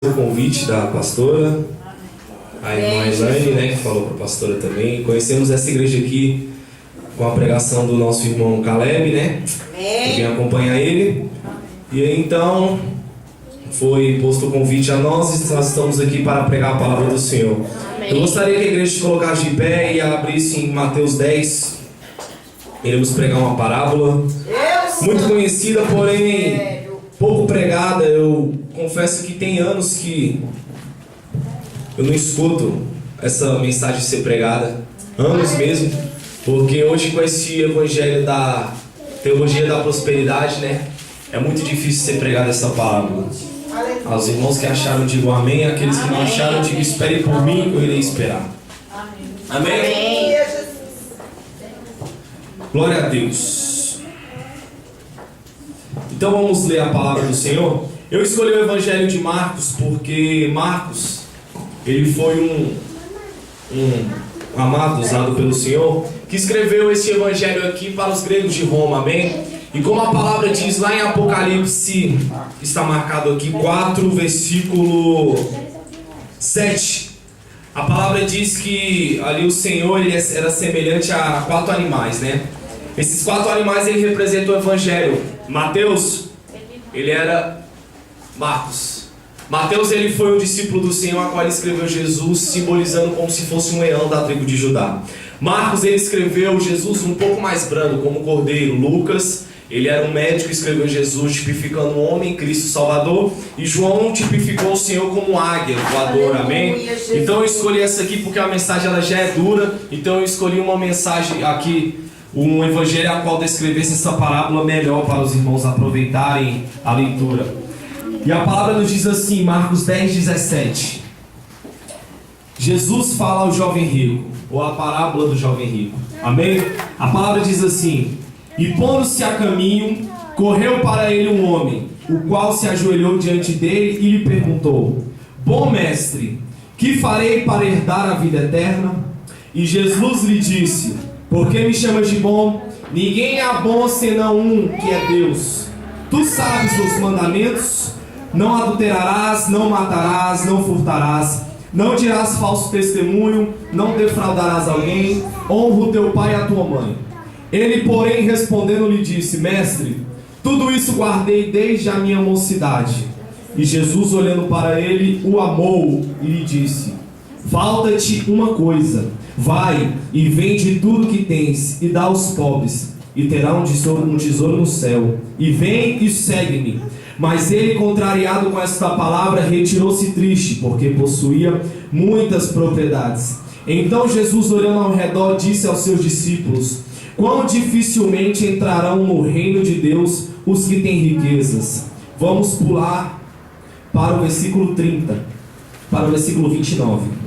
O convite da pastora, a irmã Elaine, né, que falou para a pastora também. Conhecemos essa igreja aqui com a pregação do nosso irmão Caleb, né? Eu vim acompanhar ele. E aí, então, foi posto o convite a nós e nós estamos aqui para pregar a palavra do Senhor. Amém. Eu gostaria que a igreja se colocasse de pé e abrisse em Mateus 10. Iremos pregar uma parábola muito conhecida, porém pouco pregada. Eu confesso que tem anos que eu não escuto essa mensagem ser pregada, anos mesmo, porque hoje com esse evangelho da teologia da prosperidade, né, é muito difícil ser pregada essa parábola. Aos irmãos que acharam, digam amém. Aqueles que não acharam, digam espere por mim, eu irei esperar. Amém? Amém. Glória a Deus. Então vamos ler a palavra do Senhor. Eu escolhi o evangelho de Marcos porque Marcos, ele foi um amado usado pelo Senhor, que escreveu esse evangelho aqui para os gregos de Roma, amém? E como a palavra diz lá em Apocalipse, está marcado aqui 4, versículo 7. A palavra diz que ali o Senhor ele era semelhante a 4 animais, né? Esses 4 animais ele representam o evangelho. Mateus, ele era Marcos. Mateus ele foi um discípulo do Senhor, a qual ele escreveu Jesus, simbolizando como se fosse um leão da tribo de Judá. Marcos ele escreveu Jesus um pouco mais brando, como cordeiro. Lucas, ele era um médico e escreveu Jesus tipificando o homem, Cristo Salvador. E João tipificou o Senhor como águia, voador, amém? Então eu escolhi essa aqui porque a mensagem ela já é dura. Então eu escolhi uma mensagem aqui, um evangelho a qual descrevesse essa parábola melhor para os irmãos aproveitarem a leitura. E a palavra nos diz assim, Marcos 10, 17. Jesus fala ao jovem rico, ou a parábola do jovem rico, amém? A palavra diz assim: e pondo-se a caminho, correu para ele um homem, o qual se ajoelhou diante dele e lhe perguntou: bom mestre, que farei para herdar a vida eterna? E Jesus lhe disse: por que me chamas de bom? Ninguém é bom senão um, que é Deus. Tu sabes os mandamentos: não adulterarás, não matarás, não furtarás, não dirás falso testemunho, não defraudarás alguém, honra o teu pai e a tua mãe. Ele, porém, respondendo, lhe disse: mestre, tudo isso guardei desde a minha mocidade. E Jesus, olhando para ele, o amou e lhe disse: falta-te uma coisa, vai e vende tudo que tens e dá aos pobres, e terá um tesouro no céu, e vem e segue-me. Mas ele, contrariado com esta palavra, retirou-se triste, porque possuía muitas propriedades. Então Jesus, olhando ao redor, disse aos seus discípulos: quão dificilmente entrarão no reino de Deus os que têm riquezas. Vamos pular para o versículo 30, para o versículo 29.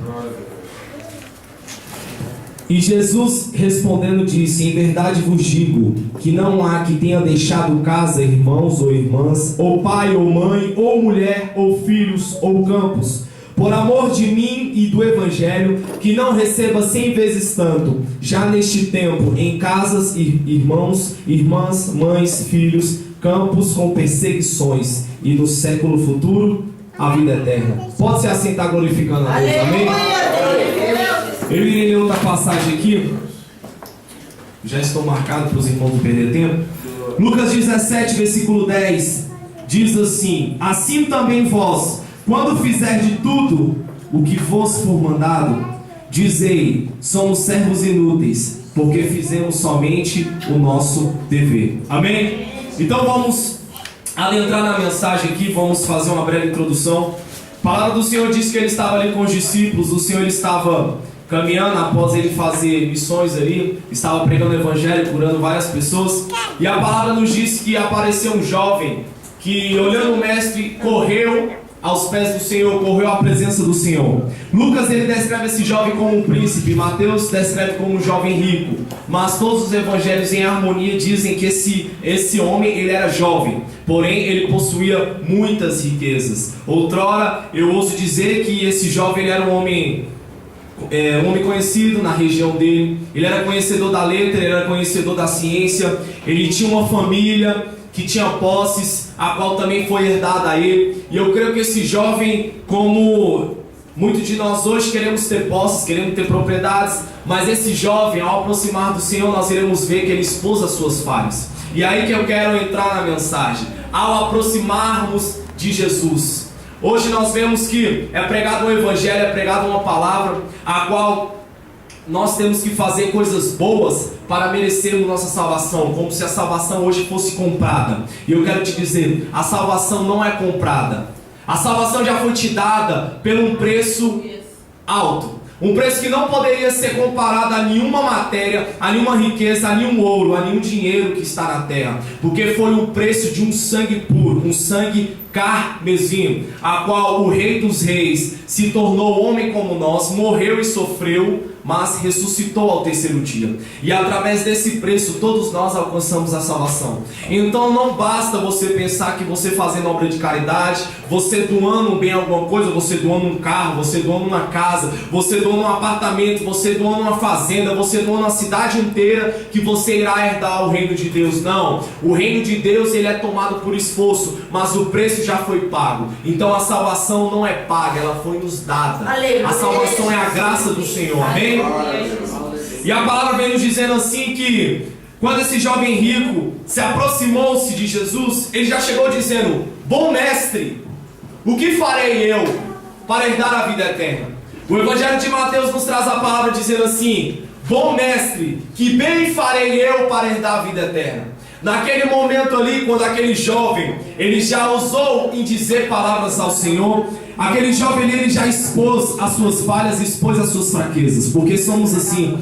E Jesus respondendo disse: em verdade vos digo, que não há que tenha deixado casa, irmãos ou irmãs, ou pai ou mãe, ou mulher, ou filhos, ou campos, por amor de mim e do evangelho, que não receba 100 vezes tanto, já neste tempo, em casas, irmãos, irmãs, mães, filhos, campos com perseguições, e no século futuro, a vida eterna. Pode se assentar glorificando a Deus, amém? Eu irei ler outra passagem aqui. Já estou marcado para os irmãos não perder tempo. Lucas 17, versículo 10 diz assim: assim também vós, quando fizerdes tudo o que vos for mandado, dizei: somos servos inúteis, porque fizemos somente o nosso dever. Amém? Então vamos adentrar na mensagem aqui. Vamos fazer uma breve introdução. A palavra do Senhor diz que ele estava ali com os discípulos. O Senhor ele estava caminhando após ele fazer missões ali, estava pregando o evangelho, curando várias pessoas. E a palavra nos diz que apareceu um jovem que, olhando o mestre, correu aos pés do Senhor, correu à presença do Senhor. Lucas ele descreve esse jovem como um príncipe, Mateus descreve como um jovem rico, mas todos os evangelhos em harmonia dizem que esse homem ele era jovem, porém ele possuía muitas riquezas. Outrora eu ouso dizer que esse jovem ele era um homem conhecido na região dele. Ele era conhecedor da letra, ele era conhecedor da ciência, ele tinha uma família, que tinha posses, a qual também foi herdada a ele. E eu creio que esse jovem, como muitos de nós hoje queremos ter posses, queremos ter propriedades, mas esse jovem, ao aproximar do Senhor, nós iremos ver que ele expôs as suas falhas. E aí que eu quero entrar na mensagem. Ao aproximarmos de Jesus, hoje nós vemos que é pregado um evangelho, é pregado uma palavra, a qual nós temos que fazer coisas boas para merecermos nossa salvação, como se a salvação hoje fosse comprada. E eu quero te dizer, a salvação não é comprada. A salvação já foi te dada por um preço alto. Um preço que não poderia ser comparado a nenhuma matéria, a nenhuma riqueza, a nenhum ouro, a nenhum dinheiro que está na terra. Porque foi o preço de um sangue puro, um sangue carmesim, a qual o Rei dos Reis se tornou homem como nós, morreu e sofreu, mas ressuscitou ao terceiro dia. E através desse preço todos nós alcançamos a salvação. Então não basta você pensar que você fazendo obra de caridade, você doando um bem alguma coisa, você doando um carro, você doando uma casa, você doando um apartamento, você doando uma fazenda, você doando uma cidade inteira, que você irá herdar o reino de Deus. Não, o reino de Deus ele é tomado por esforço, mas o preço já foi pago. Então a salvação não é paga, ela foi nos dada. Aleluia. A salvação é a graça do Senhor, amém? E a palavra vem nos dizendo assim que quando esse jovem rico se aproximou-se de Jesus, ele já chegou dizendo: bom mestre, o que farei eu para herdar a vida eterna? O Evangelho de Mateus nos traz a palavra dizendo assim: bom mestre, que bem farei eu para herdar a vida eterna? Naquele momento ali, quando aquele jovem, ele já ousou em dizer palavras ao Senhor, aquele jovem ali, ele já expôs as suas falhas, expôs as suas fraquezas, porque somos assim.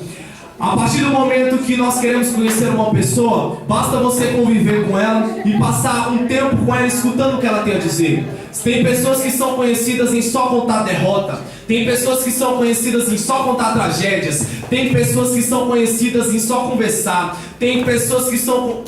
A partir do momento que nós queremos conhecer uma pessoa, basta você conviver com ela e passar um tempo com ela escutando o que ela tem a dizer. Tem pessoas que são conhecidas em só contar derrota, tem pessoas que são conhecidas em só contar tragédias, tem pessoas que são conhecidas em só conversar, tem pessoas que são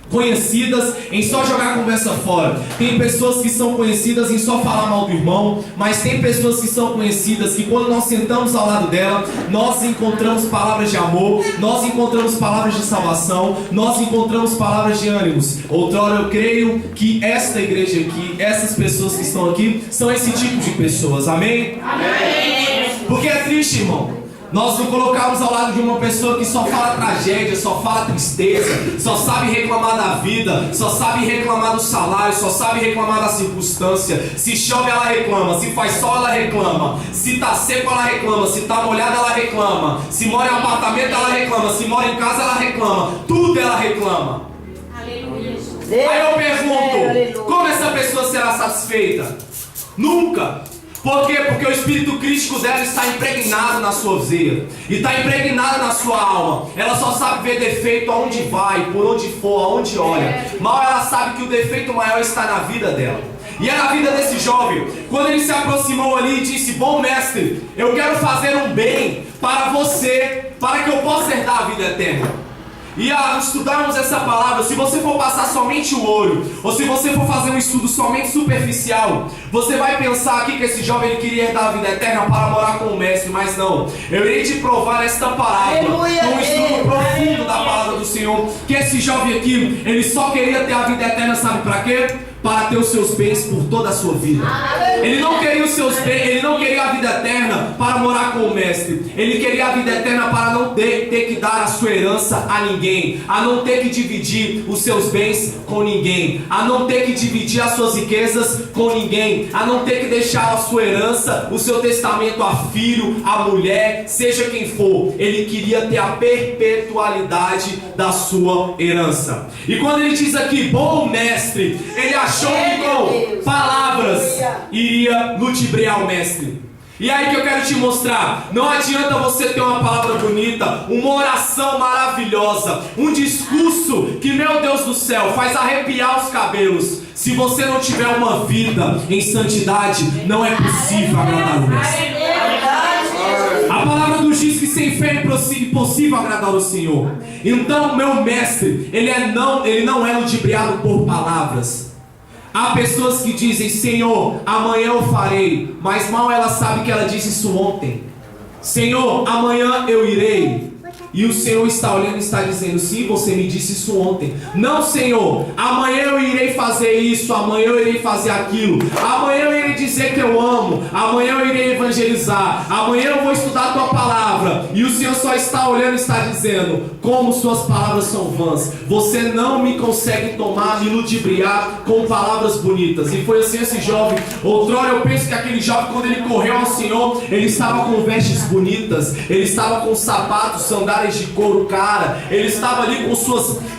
conhecidas em só jogar a conversa fora, tem pessoas que são conhecidas em só falar mal do irmão, mas tem pessoas que são conhecidas que quando nós sentamos ao lado dela, nós encontramos palavras de amor, nós encontramos palavras de salvação, nós encontramos palavras de ânimos. Outrora eu creio que esta igreja aqui, essas pessoas que estão aqui, são esse tipo de pessoas, amém? Amém. Porque é triste, irmão, nós nos colocamos ao lado de uma pessoa que só fala tragédia, só fala tristeza, só sabe reclamar da vida, só sabe reclamar do salário, só sabe reclamar da circunstância. Se chove ela reclama, se faz sol ela reclama, se tá seco ela reclama, se tá molhada ela reclama, se mora em apartamento ela reclama, se mora em casa ela reclama, tudo ela reclama. Aleluia. Aí eu pergunto, como essa pessoa será satisfeita? Nunca. Por quê? Porque o espírito crítico dela está impregnado na sua veia e está impregnado na sua alma. Ela só sabe ver defeito aonde vai, por onde for, aonde olha. Mal ela sabe que o defeito maior está na vida dela. E é na vida desse jovem. Quando ele se aproximou ali e disse: bom mestre, eu quero fazer um bem para você, para que eu possa herdar a vida eterna. E a estudarmos essa palavra, se você for passar somente o olho, ou se você for fazer um estudo somente superficial, você vai pensar aqui que esse jovem ele queria herdar a vida eterna para morar com o mestre, mas não. Eu irei te provar esta palavra, com um estudo profundo da palavra do Senhor, que esse jovem aqui, ele só queria ter a vida eterna, sabe para quê? Para ter os seus bens por toda a sua vida. Ele não queria os seus bens, ele não queria a vida eterna para morar com o mestre. Ele queria a vida eterna para não ter que dar a sua herança a ninguém, a não ter que dividir os seus bens com ninguém, a não ter que dividir as suas riquezas com ninguém, a não ter que deixar a sua herança, o seu testamento a filho, a mulher, seja quem for. Ele queria ter a perpetualidade da sua herança. E quando ele diz aqui, bom mestre, ele achou que com palavras iria ludibriar o mestre. E aí que eu quero te mostrar, não adianta você ter uma palavra bonita, uma oração maravilhosa, um discurso que, meu Deus do céu, faz arrepiar os cabelos. Se você não tiver uma vida em santidade, não é possível agradar o mestre. A palavra nos diz que sem fé é impossível agradar o Senhor. Então, meu mestre, ele não é ludibriado por palavras. Há pessoas que dizem: Senhor, amanhã eu farei, mas mal ela sabe que ela disse isso ontem. Senhor, amanhã eu irei. E o Senhor está olhando e está dizendo: sim, você me disse isso ontem. Não, Senhor, amanhã eu irei fazer isso, amanhã eu irei fazer aquilo, amanhã eu irei dizer que eu amo, amanhã eu irei evangelizar, amanhã eu vou estudar a tua palavra. E o Senhor só está olhando e está dizendo: como suas palavras são vãs. Você não me consegue tomar, me ludibriar com palavras bonitas. E foi assim esse jovem. Outrora eu penso que aquele jovem, quando ele correu ao Senhor, ele estava com vestes bonitas, ele estava com sapatos, sandálias de couro cara, ele estava ali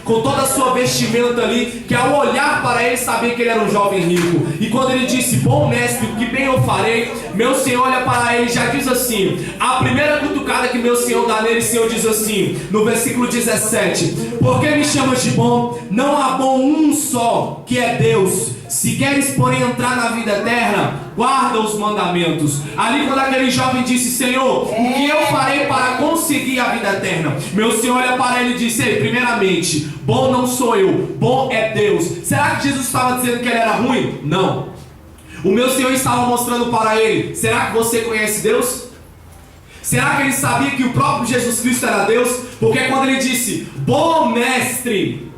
com toda a sua vestimenta ali, que ao olhar para ele sabia que ele era um jovem rico. E quando ele disse: bom mestre, o que bem eu farei, meu Senhor olha para ele e já diz assim, a primeira cutucada que meu Senhor dá nele, o Senhor diz assim, no versículo 17: por que me chamas de bom? Não há bom um só, que é Deus. Se queres, porém, entrar na vida eterna, guarda os mandamentos. Ali quando aquele jovem disse: Senhor, o que eu farei para conseguir a vida eterna? Meu Senhor olha para ele e disse: ei, primeiramente, bom não sou eu, bom é Deus. Será que Jesus estava dizendo que ele era ruim? Não. O meu Senhor estava mostrando para ele: será que você conhece Deus? Será que ele sabia que o próprio Jesus Cristo era Deus? Porque quando ele disse: bom mestre,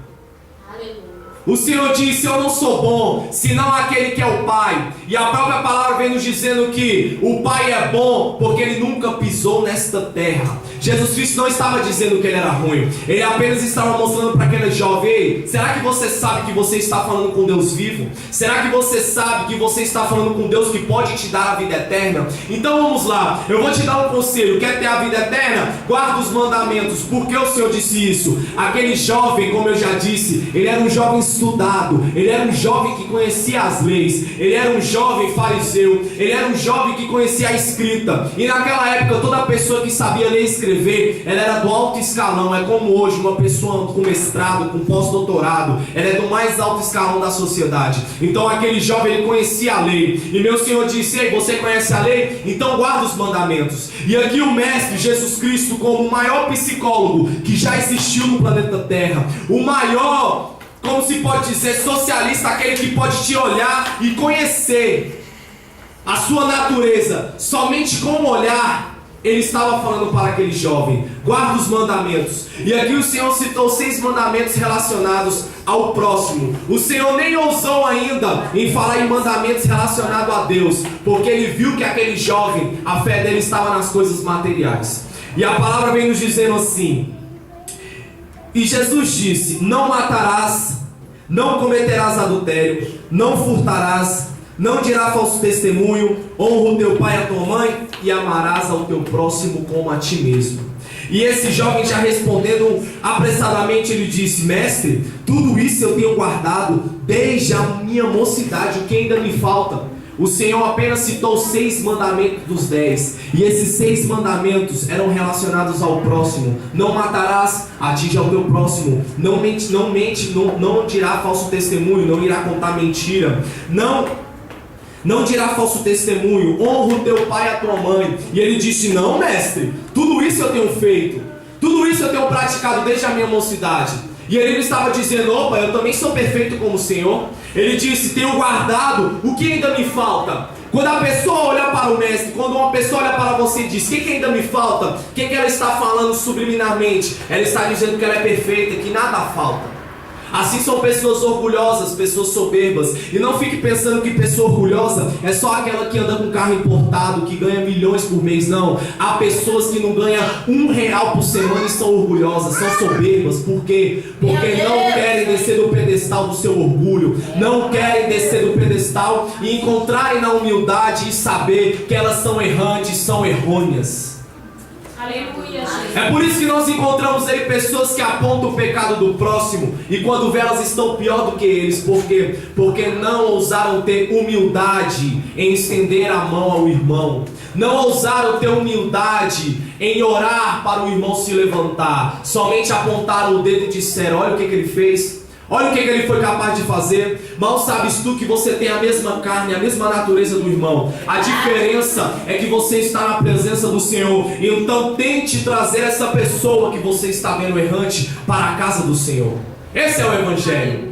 o Senhor disse: eu não sou bom, senão aquele que é o Pai. E a própria palavra vem nos dizendo que o Pai é bom, porque ele nunca pisou nesta terra. Jesus Cristo não estava dizendo que ele era ruim, ele apenas estava mostrando para aquele jovem: ei, será que você sabe que você está falando com Deus vivo? Será que você sabe que você está falando com Deus que pode te dar a vida eterna? Então vamos lá, eu vou te dar um conselho. Quer ter a vida eterna? Guarda os mandamentos. Por que o Senhor disse isso? Aquele jovem, como eu já disse, ele era um jovem estudado, ele era um jovem que conhecia as leis, ele era um jovem fariseu, ele era um jovem que conhecia a escrita. E naquela época toda pessoa que sabia ler e escrever, ela era do alto escalão. É como hoje uma pessoa com mestrado, com pós-doutorado, ela é do mais alto escalão da sociedade. Então aquele jovem, ele conhecia a lei. E meu Senhor disse: ei, você conhece a lei? Então guarda os mandamentos. E aqui o mestre Jesus Cristo, como o maior psicólogo que já existiu no planeta Terra, o maior, como se pode dizer, socialista, aquele que pode te olhar e conhecer a sua natureza somente com o olhar, ele estava falando para aquele jovem: guarda os mandamentos. E aqui o Senhor citou 6 mandamentos relacionados ao próximo. O Senhor nem ousou ainda em falar em mandamentos relacionados a Deus, porque ele viu que aquele jovem, a fé dele estava nas coisas materiais. E a palavra vem nos dizendo assim: e Jesus disse: não matarás, não cometerás adultério, não furtarás, não dirás falso testemunho, honra o teu pai e a tua mãe, e amarás ao teu próximo como a ti mesmo. E esse jovem, já respondendo apressadamente, ele disse: mestre, tudo isso eu tenho guardado desde a minha mocidade, o que ainda me falta? O Senhor apenas citou 6 mandamentos dos 10. E esses 6 mandamentos eram relacionados ao próximo. Não matarás, atinge ao teu próximo. Não mente, não dirá falso testemunho, não irá contar mentira. Não dirá falso testemunho, honra o teu pai e a tua mãe. E ele disse: não, mestre, tudo isso eu tenho feito, tudo isso eu tenho praticado desde a minha mocidade. E ele estava dizendo: opa, eu também sou perfeito como o Senhor. Ele disse: tenho guardado, o que ainda me falta? Quando a pessoa olha para o mestre, quando uma pessoa olha para você e diz: o que ainda me falta? O que ela está falando subliminarmente? Ela está dizendo que ela é perfeita, que nada falta. Assim são pessoas orgulhosas, pessoas soberbas. E não fique pensando que pessoa orgulhosa é só aquela que anda com carro importado, que ganha milhões por mês. Não, há pessoas que não ganham R$1 por semana e são orgulhosas, são soberbas. Por quê? Porque não querem descer do pedestal do seu orgulho, não querem descer do pedestal e encontrarem na humildade e saber que elas são errantes, são errôneas. Aleluia, Jesus. É por isso que nós encontramos aí pessoas que apontam o pecado do próximo e quando vê, elas estão pior do que eles. Por quê? Porque não ousaram ter humildade em estender a mão ao irmão. Não ousaram ter humildade em orar para o irmão se levantar. Somente apontaram o dedo e disseram: olha o que ele fez. Olha o que ele foi capaz de fazer. Mal sabes tu que você tem a mesma carne, a mesma natureza do irmão. A diferença é que você está na presença do Senhor. Então tente trazer essa pessoa que você está vendo errante para a casa do Senhor. Esse é o Evangelho.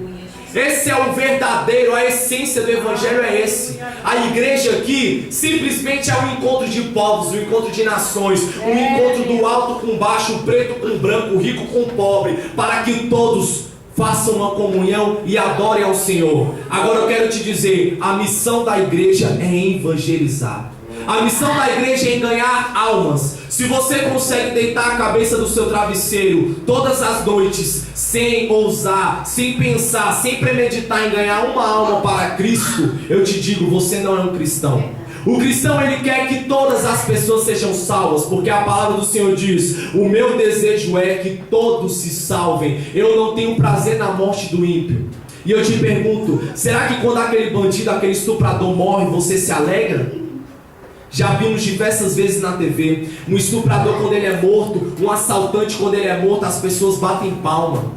Esse é o verdadeiro, a essência do evangelho é esse. A igreja aqui simplesmente é um encontro de povos, um encontro de nações, um encontro do alto com baixo, o preto com o branco, o rico com o pobre, para que todos façam uma comunhão e adorem ao Senhor. Agora eu quero te dizer, a missão da igreja é evangelizar. A missão da igreja é ganhar almas. Se você consegue deitar a cabeça do seu travesseiro todas as noites, sem ousar, sem pensar, sem premeditar em ganhar uma alma para Cristo, eu te digo, você não é um cristão. O cristão, ele quer que todas as pessoas sejam salvas, porque a palavra do Senhor diz: o meu desejo é que todos se salvem. Eu não tenho prazer na morte do ímpio. E eu te pergunto, será que quando aquele bandido, aquele estuprador morre, você se alegra? Já vimos diversas vezes na TV, um estuprador quando ele é morto, um assaltante quando ele é morto, as pessoas batem palma.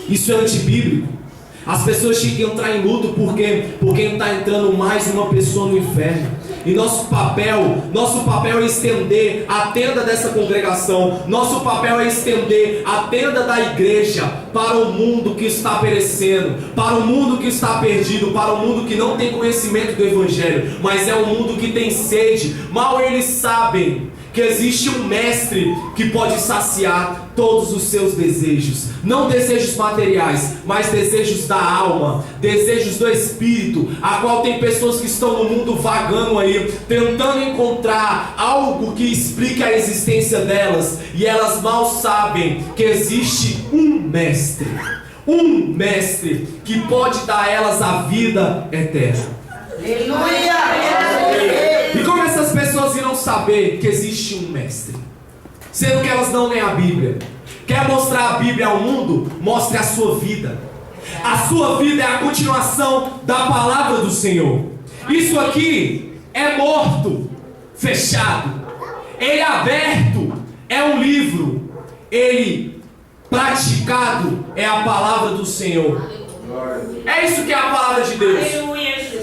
Isso é antibíblico. As pessoas tinham que entrar em luto porque está entrando mais uma pessoa no inferno. E nosso papel é estender a tenda dessa congregação. Nosso papel é estender a tenda da igreja para o mundo que está perecendo, para o mundo que está perdido, para o mundo que não tem conhecimento do evangelho, mas é um mundo que tem sede. Mal eles sabem que existe um mestre que pode saciar todos os seus desejos. Não desejos materiais, mas desejos da alma, desejos do espírito, a qual tem pessoas que estão no mundo vagando aí, tentando encontrar algo que explique a existência delas, e elas mal sabem que existe um mestre que pode dar a elas a vida eterna. Aleluia! E como essas pessoas irão saber que existe um mestre, sendo que elas não leem a Bíblia? Quer mostrar a Bíblia ao mundo? Mostre a sua vida. A sua vida é a continuação da palavra do Senhor. Isso aqui é morto, fechado. Ele aberto é um livro. Ele praticado é a palavra do Senhor. É isso que é a palavra de Deus.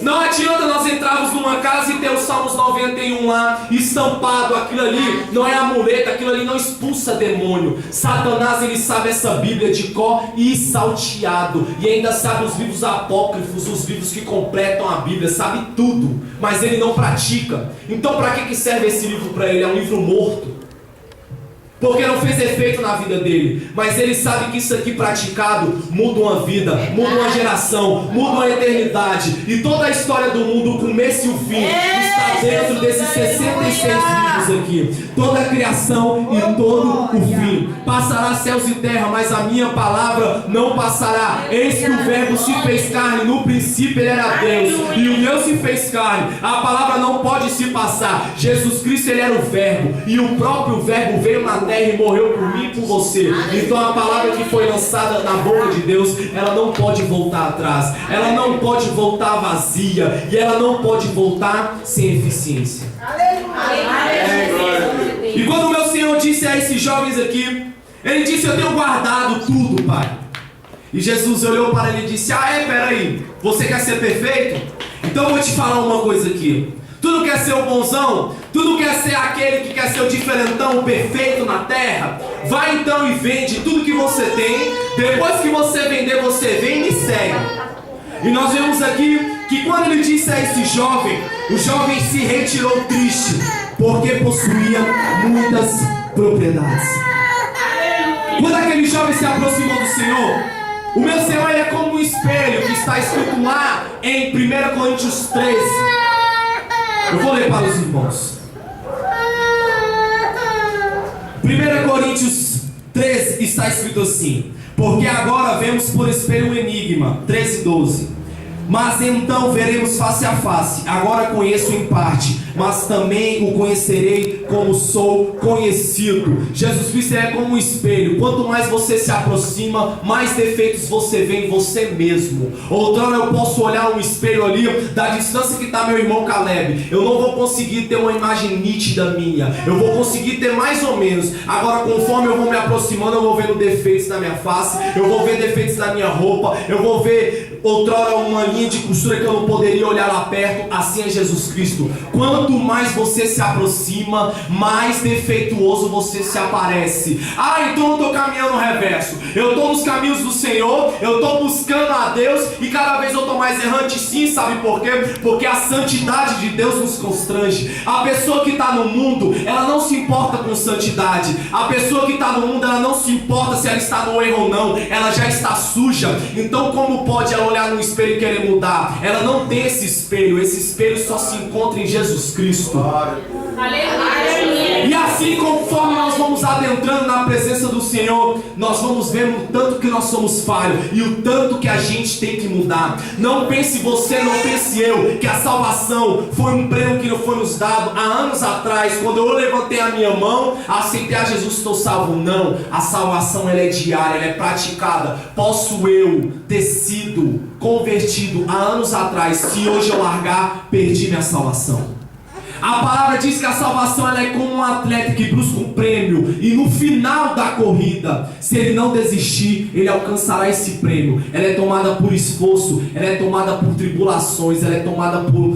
Não adianta nós entrarmos numa casa e ter o Salmos 91 lá estampado. Aquilo ali não é amuleto, aquilo ali não expulsa demônio. Satanás, ele sabe essa Bíblia de cor e salteado, e ainda sabe os livros apócrifos, os livros que completam a Bíblia, sabe tudo, mas ele não pratica. Então para que serve esse livro para ele? É um livro morto, porque não fez efeito na vida dele. Mas ele sabe que isso aqui praticado muda uma vida, muda uma geração, muda uma eternidade. E toda a história do mundo, o começo e o fim, está dentro desses 66 livros aqui. Toda a criação e todo o fim. Passará céus e terra, mas a minha palavra não passará. Eis que o verbo se fez carne. No princípio ele era Deus, e o Deus se fez carne. A palavra não pode se passar. Jesus Cristo, ele era o verbo, e o próprio verbo veio na terra e morreu por mim e por você. Então a palavra que foi lançada na boca de Deus, ela não pode voltar atrás, ela não pode voltar vazia, e ela não pode voltar sem eficiência. E quando o meu Senhor disse a esses jovens aqui, ele disse: eu tenho guardado tudo, Pai. E Jesus olhou para ele e disse: peraí, você quer ser perfeito? Então eu vou te falar uma coisa aqui. Tu não quer ser o bonzão? Tu não quer ser aquele que quer ser o diferentão, o perfeito na terra? Vai então e vende tudo que você tem. Depois que você vender, você vem e me segue. E nós vemos aqui que quando ele disse a esse jovem, o jovem se retirou triste, porque possuía muitas propriedades. Quando aquele jovem se aproximou do Senhor, o meu Senhor, ele é como um espelho, que está escrito lá em 1 Coríntios 13. Eu vou ler para os irmãos. 1 Coríntios 13 está escrito assim: porque agora vemos por espelho um enigma. 13:12. Mas então veremos face a face. Agora conheço em parte, mas também o conhecerei como sou conhecido. Jesus Cristo é como um espelho. Quanto mais você se aproxima, mais defeitos você vê em você mesmo. Outrora eu posso olhar um espelho ali, da distância que está meu irmão Caleb, eu não vou conseguir ter uma imagem nítida minha. Eu vou conseguir ter mais ou menos. Agora, conforme eu vou me aproximando, eu vou vendo defeitos na minha face, eu vou ver defeitos na minha roupa, eu vou ver outrora uma linha de costura que eu não poderia olhar lá perto, assim é Jesus Cristo. Quanto mais você se aproxima, mais defeituoso você se aparece. Ah, então eu estou caminhando no reverso. Eu estou nos caminhos do Senhor, eu estou buscando a Deus e cada vez eu estou mais errante. Sim, sabe por quê? Porque a santidade de Deus nos constrange. A pessoa que está no mundo, ela não se importa com santidade. A pessoa que está no mundo, ela não se importa se ela está no erro ou não. Ela já está suja. Então como pode ela olhar no espelho e querer mudar? Ela não tem esse espelho. Esse espelho só se encontra em Jesus Cristo. E assim, conforme nós vamos adentrando na presença do Senhor, nós vamos vendo o tanto que nós somos falhos e o tanto que a gente tem que mudar. Não pense você, não pense eu, que a salvação foi um prêmio que não foi nos dado há anos atrás, quando eu levantei a minha mão, aceitei a Jesus, estou salvo. Não, a salvação ela é diária, ela é praticada. Posso eu ter sido convertido há anos atrás, se hoje eu largar, perdi minha salvação. A palavra diz que a salvação ela é como um atleta que busca um prêmio e no final da corrida, se ele não desistir, ele alcançará esse prêmio. Ela é tomada por esforço, ela é tomada por tribulações, ela é tomada por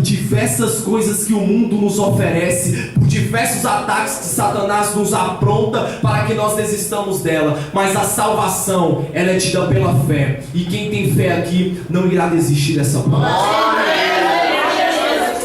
diversas coisas que o mundo nos oferece, por diversos ataques que Satanás nos apronta para que nós desistamos dela. Mas a salvação, ela é tida pela fé, e quem tem fé aqui não irá desistir dessa palavra.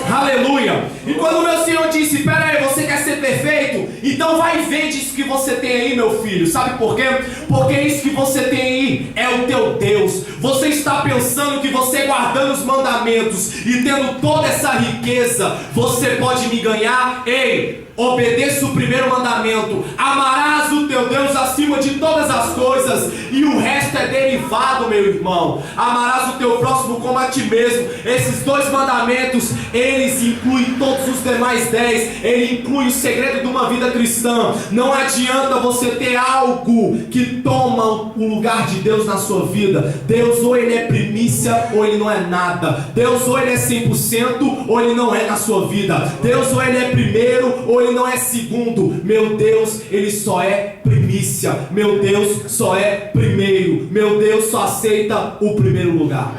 Aleluia! E quando o meu Senhor disse: pera aí, você quer ser perfeito? Então vai e vende isso que você tem aí, meu filho. Sabe por quê? Porque isso que você tem aí é o teu Deus. Você está pensando que você guardando os mandamentos e tendo toda essa riqueza, você pode me ganhar? Ei! Obedeça o primeiro mandamento: amarás o teu Deus acima de todas as coisas, e o resto é derivado, meu irmão. Amarás o teu próximo como a ti mesmo. Esses dois mandamentos, eles incluem todos os demais 10. Ele inclui o segredo de uma vida cristã. Não adianta você ter algo que toma o lugar de Deus na sua vida. Deus ou ele é primícia ou ele não é nada. Deus ou ele é 100% ou ele não é na sua vida. Deus ou ele é primeiro ou ele não é segundo. Meu Deus, ele só é primícia. Meu Deus só é primeiro. Meu Deus só aceita o primeiro lugar.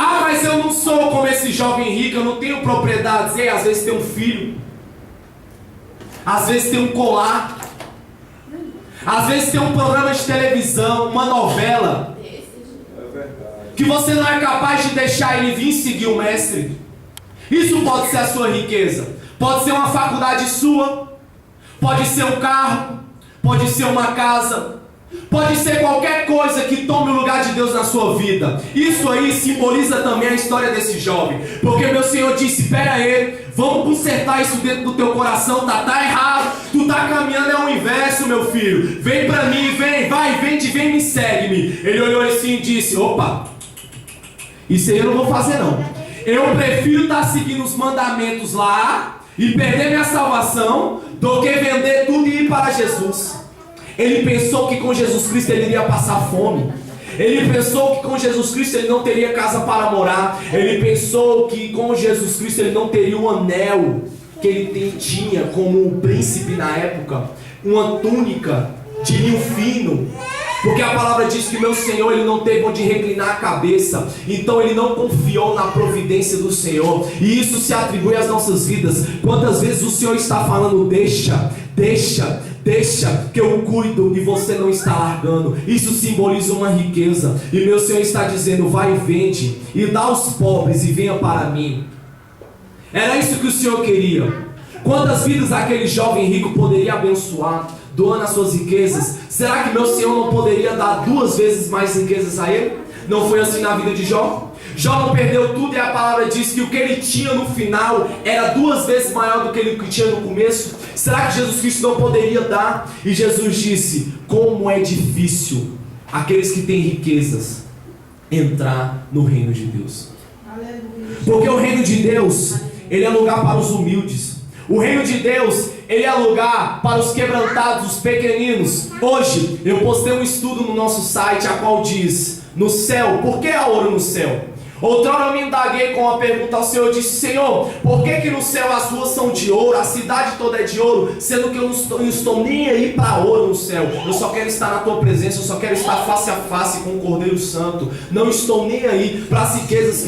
Ah, mas eu não sou como esse jovem rico, eu não tenho propriedades. Ei, às vezes tem um filho, às vezes tem um colar, às vezes tem um programa de televisão, uma novela, que você não é capaz de deixar ele vir seguir o mestre. Isso pode ser a sua riqueza. Pode ser uma faculdade sua, pode ser um carro, pode ser uma casa, pode ser qualquer coisa que tome o lugar de Deus na sua vida. Isso aí simboliza também a história desse jovem, porque meu Senhor disse: pera aí, vamos consertar isso dentro do teu coração. Tá errado, tu tá caminhando é o inverso, meu filho. Vem pra mim, vem, me segue-me. Ele olhou assim e disse: opa, isso aí eu não vou fazer não. Eu prefiro estar seguindo os mandamentos lá e perder minha salvação do que vender tudo e ir para Jesus. Ele pensou que com Jesus Cristo ele iria passar fome. Ele pensou que com Jesus Cristo ele não teria casa para morar. Ele pensou que com Jesus Cristo ele não teria o anel que ele tinha como um príncipe na época, uma túnica de linho fino. Porque a palavra diz que meu Senhor, ele não teve onde reclinar a cabeça. Então ele não confiou na providência do Senhor. E isso se atribui às nossas vidas. Quantas vezes o Senhor está falando: deixa, que eu cuido, e você não está largando. Isso simboliza uma riqueza. E meu Senhor está dizendo: vai e vende, e dá aos pobres, e venha para mim. Era isso que o Senhor queria. Quantas vidas aquele jovem rico poderia abençoar, doando as suas riquezas? Será que meu Senhor não poderia dar 2 vezes mais riquezas a ele? Não foi assim na vida de Jó? Jó não perdeu tudo, e a palavra diz que o que ele tinha no final era 2 vezes maior do que ele tinha no começo. Será que Jesus Cristo não poderia dar? E Jesus disse: como é difícil aqueles que têm riquezas entrar no reino de Deus. Porque o reino de Deus, ele é lugar para os humildes. O reino de Deus, ele é lugar para os quebrantados, os pequeninos. Hoje eu postei um estudo no nosso site, a qual diz: no céu, por que há ouro no céu? Outrora eu me indaguei com uma pergunta ao Senhor. Eu disse: Senhor, por que no céu as ruas são de ouro, a cidade toda é de ouro, sendo que eu não estou nem aí para ouro no céu? Eu só quero estar na tua presença, eu só quero estar face a face com o Cordeiro Santo. Não estou nem aí para as riquezas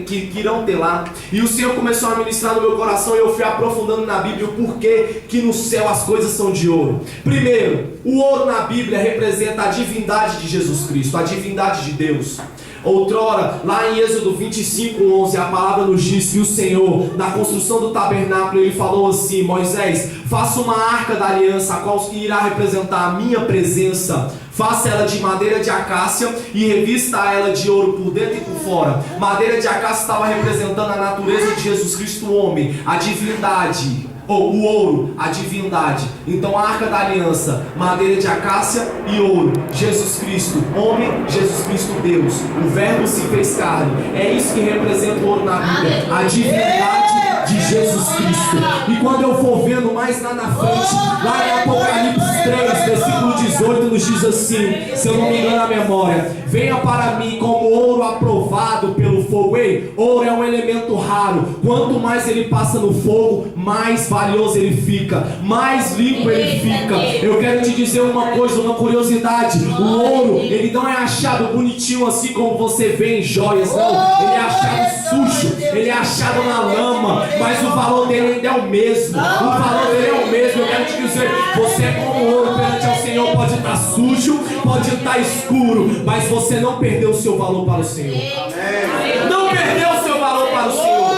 que irão ter lá. E o Senhor começou a ministrar no meu coração, e eu fui aprofundando na Bíblia o porquê que no céu as coisas são de ouro. Primeiro, o ouro na Bíblia representa a divindade de Jesus Cristo, a divindade de Deus. Outrora, lá em Êxodo 25:11, a palavra nos diz que o Senhor, na construção do tabernáculo, ele falou assim: Moisés, faça uma arca da aliança, a qual irá representar a minha presença. Faça ela de madeira de acácia e revista ela de ouro por dentro e por fora. Madeira de acácia estava representando a natureza de Jesus Cristo, o homem, a divindade. Ou o ouro, a divindade. Então a arca da aliança, madeira de acácia e ouro. Jesus Cristo, homem, Jesus Cristo Deus. O verbo se fez carne. É isso que representa o ouro na Bíblia, a divindade de Jesus Cristo. E quando eu for vendo mais lá na frente, lá em Apocalipse 3, versículo 18, nos diz assim, se eu não me engano a memória: venha para mim como ouro aprovado pelo fogo. Ei, ouro é um elemento raro. Quanto mais ele passa no fogo, mais valioso ele fica, mais limpo ele fica. Eu quero te dizer uma coisa, uma curiosidade: o ouro, ele não é achado bonitinho assim como você vê em joias, não. Ele é achado sujo, ele é achado na lama, mas o valor dele ainda é o mesmo. O valor dele é o mesmo. Eu quero te dizer, você é como ouro perante ao Senhor. Pode estar sujo, pode estar escuro, mas você não perdeu o seu valor para o Senhor. Não perdeu o seu valor para o Senhor.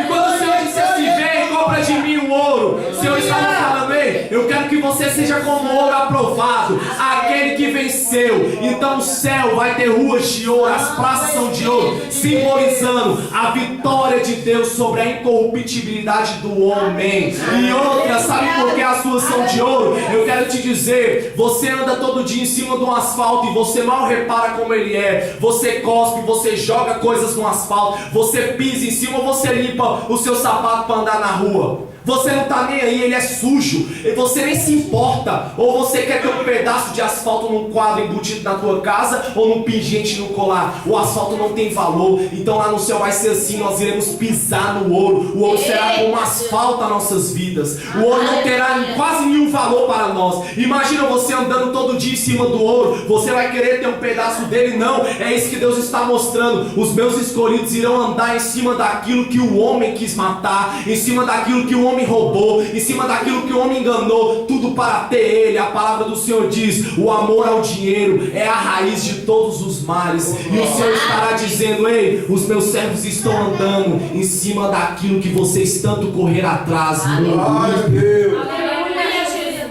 E quando o Senhor disse assim: vem e compra de mim o ouro, o Senhor estava falando: ei, eu quero que você seja como ouro aprovado, aquele que venceu. Então o céu vai ter ruas de ouro, as praças são de ouro, simbolizando a vitória de Deus sobre a incorruptibilidade do homem. E outra, sabe por que as ruas são de ouro? Eu quero te dizer, você anda todo dia em cima de um asfalto e você mal repara como ele é. Você cospe, você joga coisas no asfalto, você pisa em cima, você limpa o seu sapato para andar na rua. Você não está nem aí, ele é sujo, e você nem se importa. Ou você quer ter um pedaço de asfalto num quadro embutido na tua casa, ou num pingente no colar. O asfalto não tem valor. Então lá no céu vai ser assim: nós iremos pisar no ouro. O ouro será como asfalto às nossas vidas. O ouro não terá quase nenhum valor para nós. Imagina você andando todo dia em cima do ouro. Você vai querer ter um pedaço dele? Não, é isso que Deus está mostrando. Os meus escolhidos irão andar em cima daquilo que o homem quis matar, em cima daquilo que o homem roubou, em cima daquilo que o homem enganou, tudo para ter ele. A palavra do Senhor diz: o amor ao dinheiro é a raiz de todos os males. E o Senhor estará dizendo: ei, os meus servos estão andando em cima daquilo que vocês tanto correram atrás. Glória a Deus.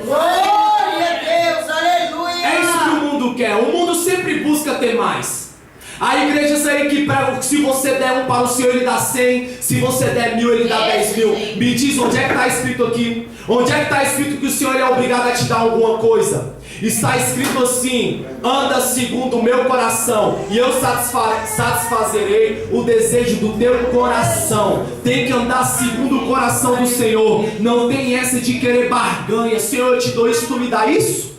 Glória a Deus, aleluia. É isso que o mundo quer. O mundo sempre busca ter mais. A igreja aí que prega que se você der um para o Senhor, ele dá 100. Se você der 1000, ele dá 10.000. Me diz, onde é que está escrito aqui? Onde é que está escrito que o Senhor é obrigado a te dar alguma coisa? Está escrito assim: anda segundo o meu coração, e eu satisfazerei o desejo do teu coração. Tem que andar segundo o coração do Senhor. Não tem essa de querer barganha. Senhor, eu te dou isso, tu me dá isso?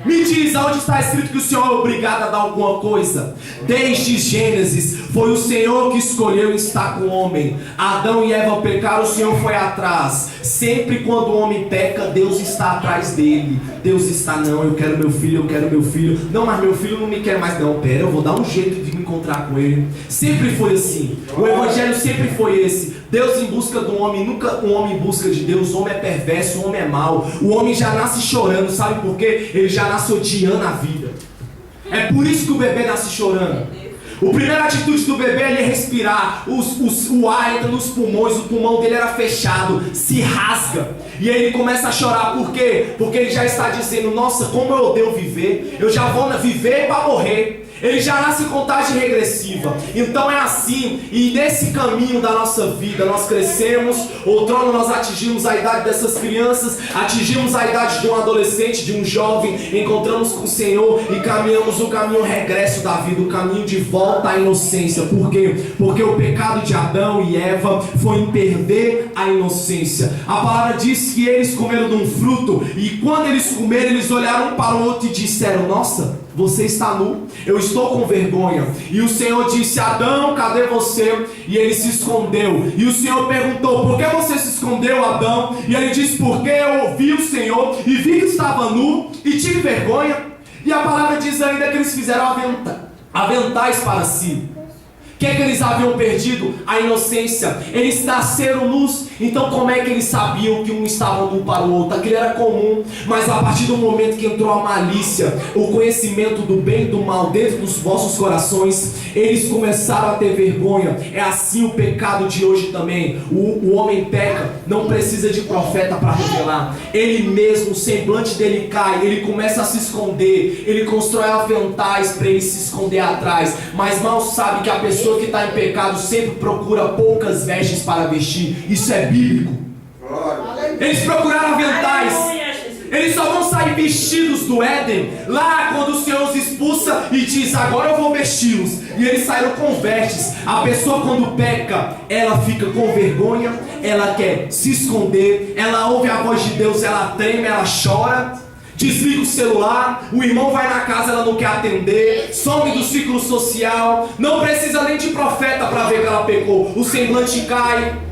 Me diz, aonde está escrito que o Senhor é obrigado a dar alguma coisa? Desde Gênesis, foi o Senhor que escolheu estar com o homem. Adão e Eva pecaram, o Senhor foi atrás. Sempre quando o homem peca, Deus está atrás dele. Deus está: não, eu quero meu filho, eu quero meu filho. Não, mas meu filho não me quer mais. Não, pera, eu vou dar um jeito de me encontrar com ele. Sempre foi assim. O evangelho sempre foi esse: Deus em busca do homem, nunca um homem em busca de Deus. O homem é perverso, o homem é mau. O homem já nasce chorando, sabe por quê? Ele já nasce odiando a vida. É por isso que o bebê nasce chorando. A primeira atitude do bebê é ele respirar. O ar entra nos pulmões, o pulmão dele era fechado, se rasga. E aí ele começa a chorar. Por quê? Porque ele já está dizendo: nossa, como eu odeio viver. Eu já vou viver para morrer. Ele já nasce em contagem regressiva. Então é assim. E nesse caminho da nossa vida nós crescemos. Outrora nós atingimos a idade dessas crianças, atingimos a idade de um adolescente, de um jovem. Encontramos com o Senhor e caminhamos o caminho regresso da vida, o caminho de volta à inocência. Por quê? Porque o pecado de Adão e Eva foi em perder a inocência. A palavra diz que eles comeram de um fruto, e quando eles comeram, eles olharam um para o outro e disseram: nossa, você está nu, eu estou com vergonha. E o Senhor disse: Adão, cadê você? E ele se escondeu. E o Senhor perguntou: por que você se escondeu, Adão? E ele disse: porque eu ouvi o Senhor e vi que estava nu e tive vergonha. E a palavra diz ainda que eles fizeram aventais para si. O que é que eles haviam perdido? A inocência. Eles nasceram nus. Então como é que eles sabiam que um estava nu para o outro? Aquilo era comum. Mas a partir do momento que entrou a malícia, o conhecimento do bem e do mal dentro dos vossos corações, eles começaram a ter vergonha. É assim o pecado de hoje também. O homem peca, não precisa de profeta para revelar. Ele mesmo, o semblante dele cai, ele começa a se esconder, ele constrói aventais para ele se esconder atrás. Mas mal sabe que a pessoa que está em pecado sempre procura poucas vestes para vestir. Isso é bíblico. Eles procuraram aventais. Eles só vão sair vestidos do Éden lá quando o Senhor os expulsa e diz: agora eu vou vesti-los. E eles saíram com vestes. A pessoa quando peca, ela fica com vergonha, ela quer se esconder, ela ouve a voz de Deus, ela treme, ela chora, desliga o celular, o irmão vai na casa, ela não quer atender, some do ciclo social, não precisa nem de profeta para ver que ela pecou, o semblante cai.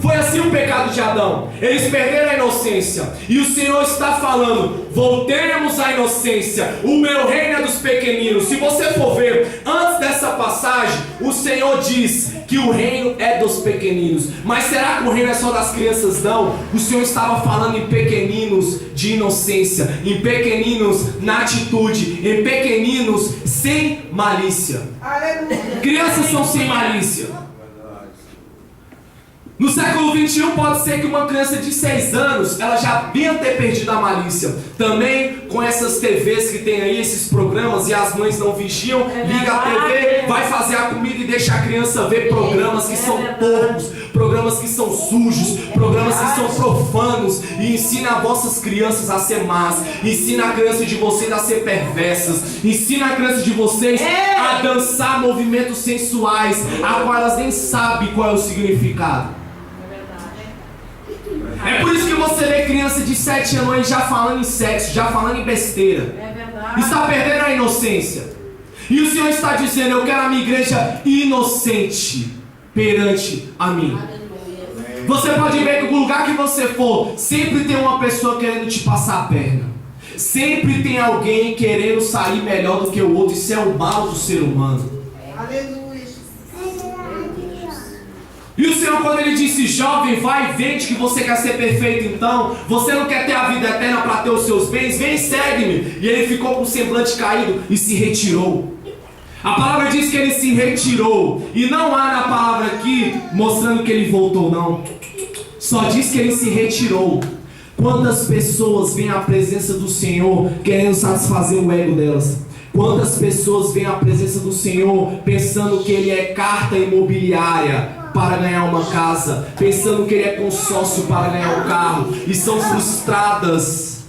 Foi assim o pecado de Adão. Eles perderam a inocência. E o Senhor está falando: voltemos à inocência. O meu reino é dos pequeninos. Se você for ver, antes dessa passagem, o Senhor diz que o reino é dos pequeninos. Mas será que o reino é só das crianças? Não. O Senhor estava falando em pequeninos de inocência, em pequeninos na atitude, em pequeninos sem malícia. Crianças são sem malícia. No século 21 pode ser que uma criança de 6 anos ela já venha ter perdido a malícia. Também com essas TVs que tem aí, esses programas, e as mães não vigiam, liga a TV, vai fazer a comida e deixa a criança ver programas que são porcos, programas que são sujos, programas que são profanos, e ensina as vossas crianças a ser más, ensina a criança de vocês a ser perversas, ensina a criança de vocês a dançar movimentos sensuais, a qual elas nem sabem qual é o significado. É por isso que você vê criança de 7 anos aí já falando em sexo, já falando em besteira. É verdade. Está perdendo a inocência. E o Senhor está dizendo: eu quero a minha igreja inocente perante a mim. Você pode ver que no lugar que você for, sempre tem uma pessoa querendo te passar a perna. Sempre tem alguém querendo sair melhor do que o outro. Isso é o mal do ser humano. Aleluia. E o Senhor, quando Ele disse: jovem, vai, vende que você quer ser perfeito, então você não quer ter a vida eterna para ter os seus bens, vem, segue-me. E ele ficou com o semblante caído e se retirou. A palavra diz que ele se retirou, e não há na palavra aqui mostrando que ele voltou, não. Só diz que ele se retirou. Quantas pessoas vêm à presença do Senhor querendo satisfazer o ego delas? Quantas pessoas vêm à presença do Senhor pensando que Ele é carta imobiliária para ganhar uma casa, pensando que Ele é consórcio para ganhar um carro, e são frustradas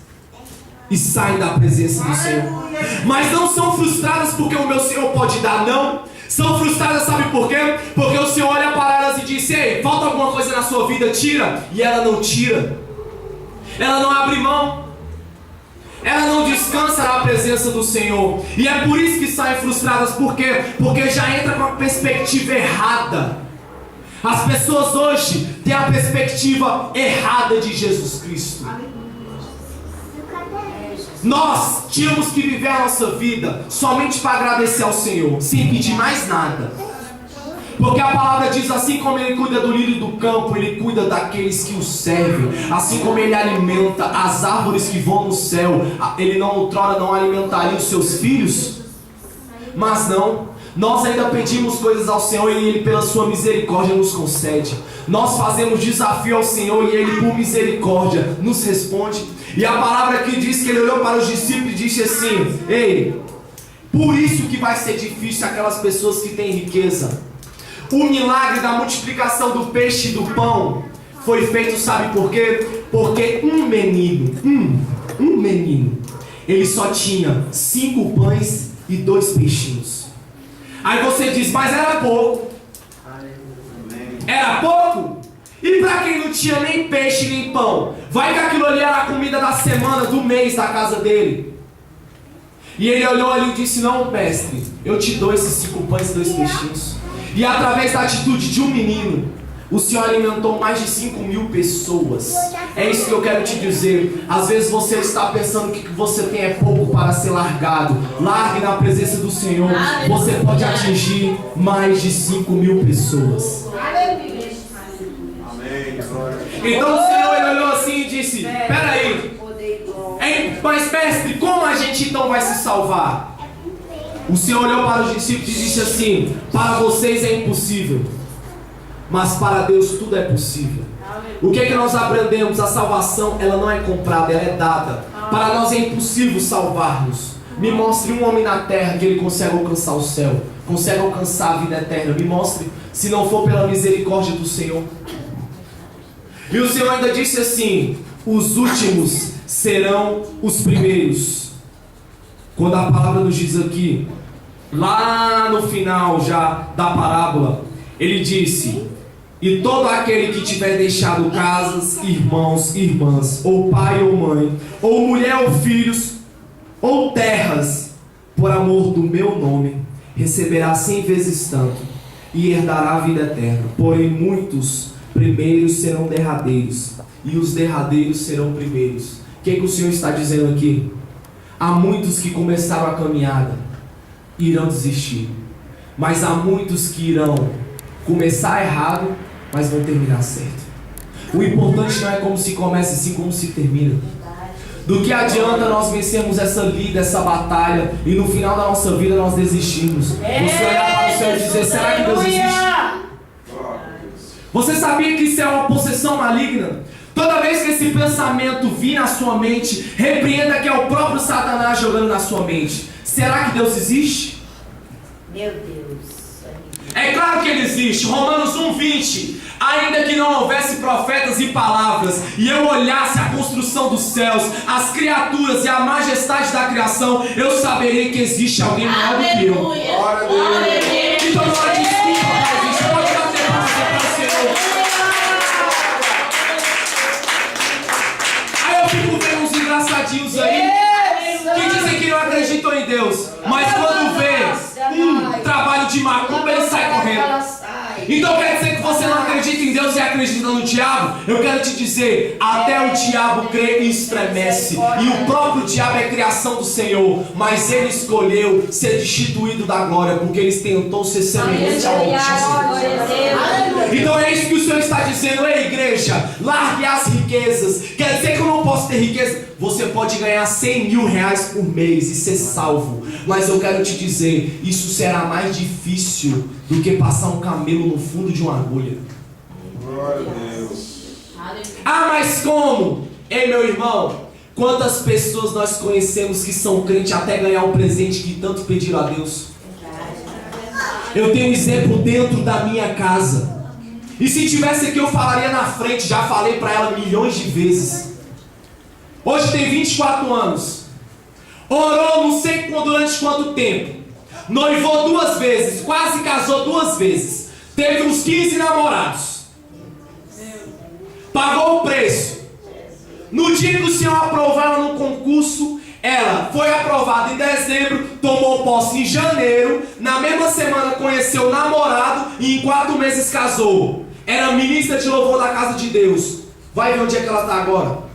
e saem da presença do Senhor? Mas não são frustradas porque o meu Senhor pode dar, não. São frustradas, sabe por quê? Porque o Senhor olha para elas e diz: ei, falta alguma coisa na sua vida, tira. E ela não tira, ela não abre mão, ela não descansa na presença do Senhor. E é por isso que saem frustradas. Por quê? Porque já entra com a perspectiva errada. As pessoas hoje têm a perspectiva errada de Jesus Cristo. Nós tínhamos que viver a nossa vida somente para agradecer ao Senhor, sem pedir mais nada. Porque a palavra diz: assim como Ele cuida do lírio do campo, Ele cuida daqueles que o servem. Assim como Ele alimenta as árvores que vão no céu, Ele outrora não alimentaria os seus filhos? Mas não, nós ainda pedimos coisas ao Senhor e Ele, pela sua misericórdia, nos concede. Nós fazemos desafio ao Senhor e Ele, por misericórdia, nos responde. E a palavra aqui diz que Ele olhou para os discípulos e disse assim: ei, por isso que vai ser difícil aquelas pessoas que têm riqueza. O milagre da multiplicação do peixe e do pão foi feito, sabe por quê? Porque um menino, ele só tinha 5 pães e 2 peixinhos. Aí você diz: mas era pouco. Era pouco? E para quem não tinha nem peixe nem pão, vai que aquilo ali era a comida da semana, do mês da casa dele. E ele olhou ali e disse: não, mestre, eu te dou esses 5 pães e 2 peixinhos. E através da atitude de um menino, o Senhor alimentou mais de 5.000 pessoas. É isso que eu quero te dizer. Às vezes você está pensando que o que você tem é pouco para ser largado. Largue na presença do Senhor. Você pode atingir mais de 5.000 pessoas. Então o Senhor ele olhou assim e disse: peraí, mas mestre, como a gente então vai se salvar? O Senhor olhou para os discípulos e disse assim: para vocês é impossível, mas para Deus tudo é possível. O que é que nós aprendemos? A salvação, ela não é comprada, ela é dada. Para nós é impossível salvar-nos. Me mostre um homem na terra que ele consegue alcançar o céu, consegue alcançar a vida eterna. Me mostre, se não for pela misericórdia do Senhor. E o Senhor ainda disse assim: os últimos serão os primeiros. Quando a palavra nos diz aqui, lá no final já da parábola, ele disse: e todo aquele que tiver deixado casas, irmãos, irmãs, ou pai ou mãe, ou mulher ou filhos, ou terras, por amor do meu nome, receberá 100 vezes tanto, e herdará a vida eterna. Porém muitos primeiros serão derradeiros, e os derradeiros serão primeiros. O que é que o Senhor está dizendo aqui? Há muitos que começaram a caminhada e irão desistir, mas há muitos que irão começar errado, mas vão terminar certo. O importante não é como se começa, sim como se termina. Do que adianta nós vencermos essa lida, essa batalha, e no final da nossa vida nós desistirmos? Você olhar para o céu e dizer: será que Deus existe? Você sabia que isso é uma possessão maligna? Toda vez que esse pensamento vir na sua mente, repreenda que é o próprio Satanás jogando na sua mente. Será que Deus existe? Meu Deus. É claro que ele existe. Romanos 1:20. Ainda que não houvesse profetas e palavras, e eu olhasse a construção dos céus, as criaturas e a majestade da criação, eu saberia que existe alguém maior do que eu. Então não há desculpa para isso. Pode dar tempo para o Senhor. Aí eu fico vendo uns engraçadinhos aí que dizem que não acreditam em Deus, mas quando vê trabalho de macumba, ele sai correndo. Então quer dizer que você não acredita em Deus e acredita no diabo? Eu quero te dizer, até o diabo crê e estremece. E o próprio diabo é criação do Senhor, mas ele escolheu ser destituído da glória, porque ele tentou ser semelhante ao Altíssimo. Então é isso que o Senhor está dizendo: ei igreja, largue as riquezas. Quer dizer que eu não posso ter riqueza? Você pode ganhar 100 mil reais por mês e ser salvo, mas eu quero te dizer, isso será mais difícil do que passar um camelo no fundo de uma agulha. Glória a Deus. Ah, mas como? Ei meu irmão, quantas pessoas nós conhecemos que são crentes até ganhar o presente que tanto pediram a Deus? Eu tenho um exemplo dentro da minha casa. E se tivesse aqui eu falaria na frente, já falei para ela milhões de vezes. Hoje tem 24 anos. Orou não sei durante quanto tempo. Noivou 2 vezes, quase casou 2 vezes. Teve uns 15 namorados. Pagou o preço. No dia que o Senhor aprovou ela no concurso, ela foi aprovada em dezembro, tomou posse em janeiro. Na mesma semana conheceu o namorado e em 4 meses casou. Era ministra de louvor da casa de Deus. Vai ver onde é que ela está agora.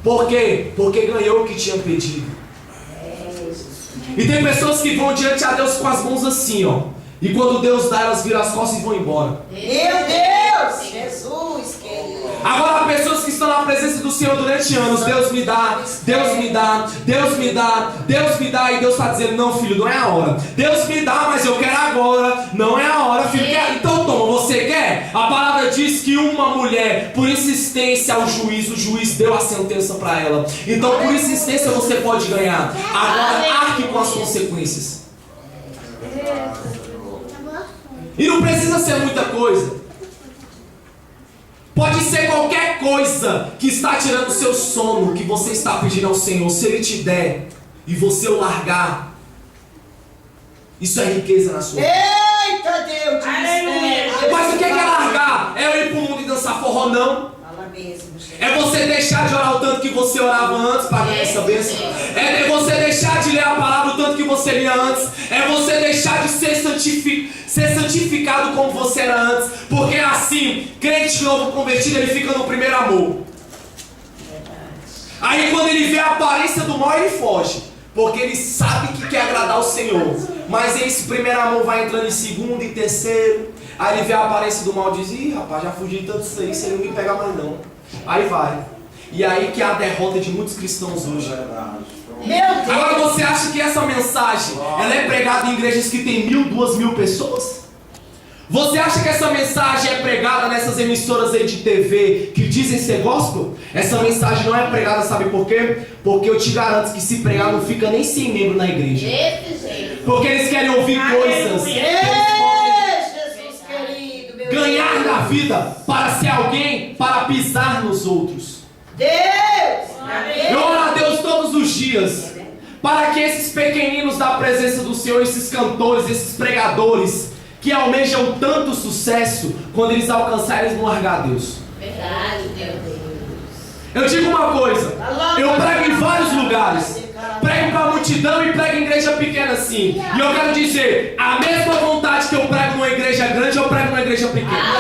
Por quê? Porque ganhou o que tinha pedido. E tem pessoas que vão diante a Deus com as mãos assim, ó. E quando Deus dá, elas viram as costas e vão embora. Meu Deus! Jesus, querido. Agora há pessoas que estão na presença do Senhor durante anos. Deus me dá, Deus me dá, Deus me dá, Deus me dá. E Deus está dizendo: não filho, não é a hora. Deus me dá, mas eu quero agora. Não é a hora, filho. Então toma, você quer? A palavra diz que uma mulher, por insistência ao juiz, o juiz deu a sentença para ela. Então por insistência você pode ganhar. Agora arque com as consequências. E não precisa ser muita coisa. Pode ser qualquer coisa que está tirando o seu sono, que você está pedindo ao Senhor. Se Ele te der e você o largar, isso é riqueza na sua vida. Eita Deus! Mas o que é largar? É eu ir para o mundo e dançar forró? Não. Fala mesmo, É você deixar deixar de orar o tanto que você orava antes para ganhar essa bênção. É você deixar de ler a palavra o tanto que você lia antes. É você deixar de ser santificado como você era antes. Porque assim, crente novo convertido, ele fica no primeiro amor. Aí quando ele vê a aparência do mal, ele foge. Porque ele sabe que quer agradar o Senhor. Mas esse primeiro amor vai entrando em segundo e terceiro. Aí ele vê a aparência do mal e diz: ih, rapaz, já fugi tanto disso aí, você não me pega mais não. Aí vai. E aí que é a derrota de muitos cristãos hoje. Meu Deus. Agora você acha que essa mensagem ela é pregada em igrejas que tem 1.000, 2.000 pessoas? Você acha que essa mensagem é pregada nessas emissoras aí de TV que dizem ser gospel? Essa mensagem não é pregada, sabe por quê? Porque eu te garanto que se pregar não fica nem 100 membros na igreja. Porque eles querem ouvir coisas. Jesus querido, meu Ganhar Deus. na vida para ser alguém, para pisar nos outros. Eu oro a Deus todos os dias para que esses pequeninos da presença do Senhor, esses cantores, esses pregadores que almejam tanto sucesso, quando eles alcançarem, eles vão largar Deus. Verdade, Deus. Eu digo uma coisa, eu prego em vários lugares, prego para a multidão e prego em igreja pequena assim. E eu quero dizer, a mesma vontade que eu prego numa igreja grande, eu prego numa igreja pequena.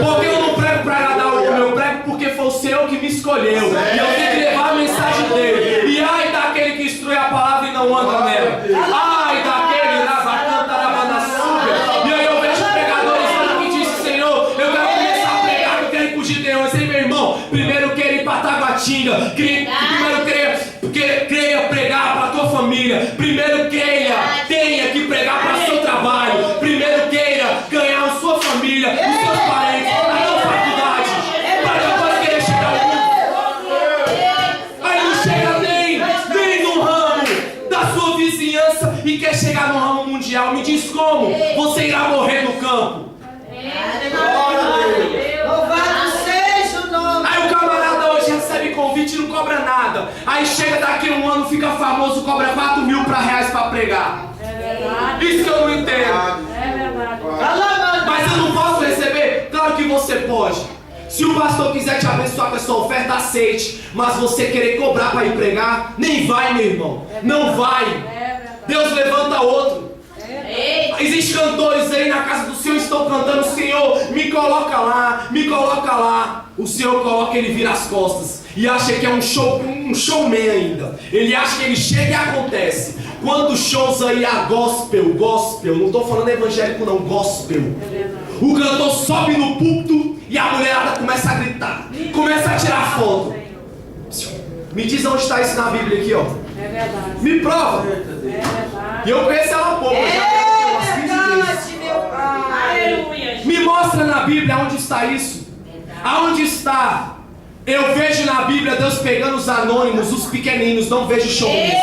Porque eu não prego para agradar o homem, eu prego porque foi o Senhor que me escolheu. E eu tenho que levar a mensagem dele. E ai daquele que instrui a palavra e não anda nela. Ai daquele rabacanta, rabanaçúbia. E aí eu vejo pregadores falando que dizem: Senhor, eu quero começar a pregar, eu quero ir com Gideões. Ei, meu irmão, primeiro queira ir para Taguatinga. Primeiro creia pregar para a tua família. Primeiro tenha que pregar para o seu trabalho. Primeiro queira ganhar a sua família, os seus parentes, a tua faculdade, para depois querer chegar ao mundo. Aí não chega nem no ramo da sua vizinhança e quer chegar no ramo mundial. Me diz como você irá morrer no campo. Louvado seja o nome. Aí o camarada hoje recebe convite e não cobra nada. Aí chega daqui a um ano, fica famoso, cobra 4.000 para pregar. Isso que eu não entendo. Mas eu não posso receber? Claro que você pode. Se o pastor quiser te abençoar com essa oferta, aceite. Mas você querer cobrar para ir pregar, nem vai, meu irmão. Não vai. Deus levanta outro. Existem cantores aí na casa do Senhor, estão cantando: Senhor, me coloca lá, me coloca lá. O Senhor coloca, ele vira as costas e acha que é um showman ainda. Ele acha que ele chega e acontece. Quantos shows aí há gospel, não estou falando evangélico não, gospel. O cantor sobe no púlpito e a mulherada começa a gritar, começa a tirar foto. Me diz onde está isso na Bíblia aqui, ó. É verdade. Me prova. É verdade. E eu conheço ela pouco, eu já conheço umas 15 vezes. Meu Pai. Aleluia. Me mostra na Bíblia onde está isso. Aonde está? Eu vejo na Bíblia Deus pegando os anônimos, os pequeninos, não vejo showmans.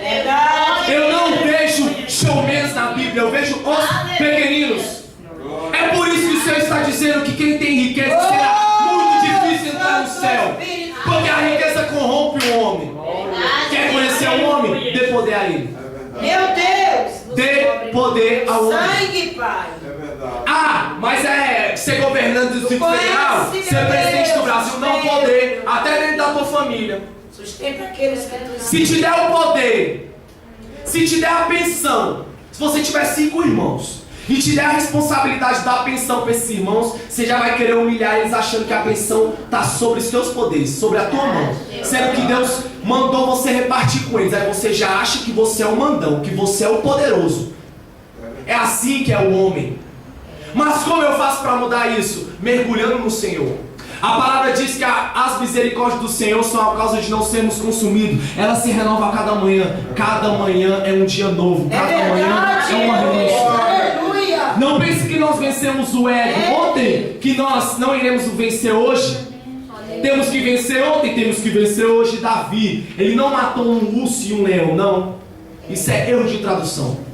Verdade. Eu não vejo showmans na Bíblia, eu vejo os pequeninos. É por isso que o Senhor está dizendo que quem tem riqueza será muito difícil entrar no céu. Porque a riqueza corrompe o homem. Quer conhecer o homem? Dê poder a ele. Meu Deus. Dê poder ao homem. Sangue, Pai. Ah, mas é ser governante do Distrito Federal, ser presidente do Brasil, não poder, até dentro da tua família. Sustenta aqueles que tu Se te der o poder, se te der a pensão, se você tiver 5 irmãos e te der a responsabilidade de dar a pensão para esses irmãos, você já vai querer humilhar eles achando que a pensão está sobre os teus poderes, sobre a tua mão, sendo que Deus mandou você repartir com eles. Aí você já acha que você é o mandão, que você é o poderoso. É assim que é o homem. Mas como eu faço para mudar isso? Mergulhando no Senhor. A palavra diz que as misericórdias do Senhor são a causa de não sermos consumidos. Ela se renova a cada manhã. Cada manhã é um dia novo. Cada manhã é uma renúncia. Aleluia. Não pense que nós vencemos o ego ontem, que nós não iremos vencer hoje. Temos que vencer ontem, temos que vencer hoje. Davi, ele não matou um urso e um leão, não. Isso é erro de tradução.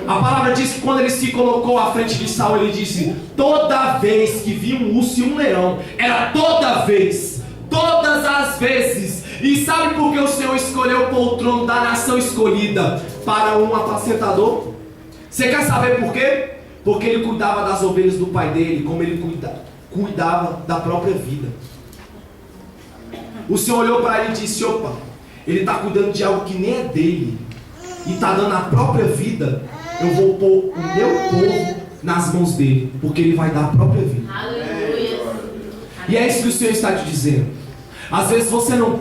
A palavra diz que quando ele se colocou à frente de Saul, ele disse: toda vez que vi um urso e um leão, era toda vez, todas as vezes. E sabe por que o Senhor escolheu pôr o trono da nação escolhida para um apacentador? Você quer saber por quê? Porque ele cuidava das ovelhas do pai dele, como ele cuidava da própria vida. o Senhor olhou para ele e disse: opa, ele está cuidando de algo que nem é dele e está dando a própria vida. Eu vou pôr o meu povo nas mãos dele, porque ele vai dar a própria vida. Aleluia. E é isso que o Senhor está te dizendo. Às vezes você não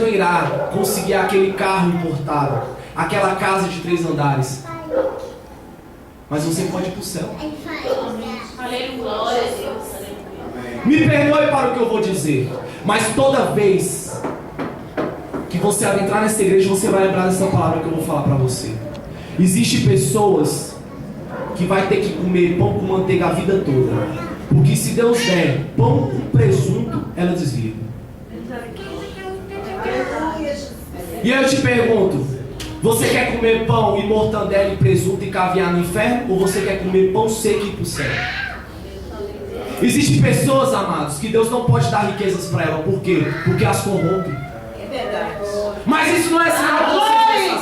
irá conseguir aquele carro importado, aquela casa de 3 andares, mas você pode ir para o céu. Aleluia. Glória a Deus. Me perdoe para o que eu vou dizer, mas toda vez que você adentrar nessa igreja, você vai lembrar dessa palavra que eu vou falar para você. Existem pessoas que vai ter que comer pão com manteiga a vida toda, porque se Deus der pão com presunto, ela desvia. E aí eu te pergunto: você quer comer pão e mortandela e presunto e caviar no inferno, ou você quer comer pão seco e ir para o céu? Existem pessoas, amados, que Deus não pode dar riquezas para elas. Por quê? Porque as corrompe. É verdade. Mas isso não é sinal de você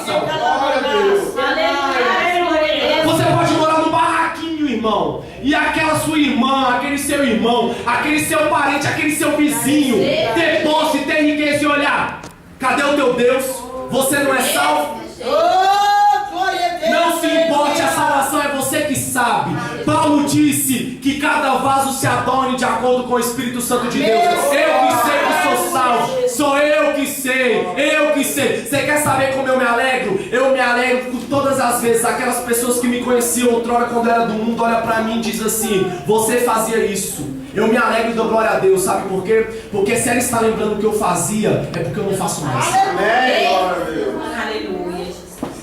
de Glória a Deus. Aleluia. Você pode morar no barraquinho, irmão, e aquela sua irmã, aquele seu irmão, aquele seu parente, aquele seu vizinho ter posse, ter riqueza e olhar: cadê o teu Deus? Você não é salvo? Oh, glória a Deus. Não se importe, a salvação é você que sabe. Paulo disse que cada vaso se adorne de acordo com o Espírito Santo de Deus. Eu que sei que sou salvo. Sou eu que sei. Eu que sei. Você quer saber como eu me alegro? Eu me alegro por todas as vezes. Aquelas pessoas que me conheciam outrora quando eu era do mundo olham pra mim e dizem assim: você fazia isso. Eu me alegro e dou glória a Deus. Sabe por quê? Porque se ela está lembrando o que eu fazia, é porque eu não faço mais. Amém, glória a Deus. Aleluia.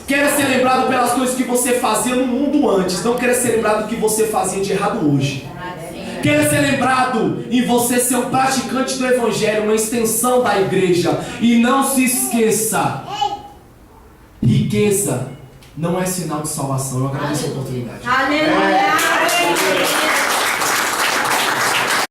Queira ser lembrado pelas coisas que você fazia no mundo antes. Não queira ser lembrado do que você fazia de errado hoje. Queira ser lembrado em você ser um praticante do Evangelho, uma extensão da igreja. E não se esqueça: riqueza não é sinal de salvação. Eu agradeço a oportunidade. Aleluia.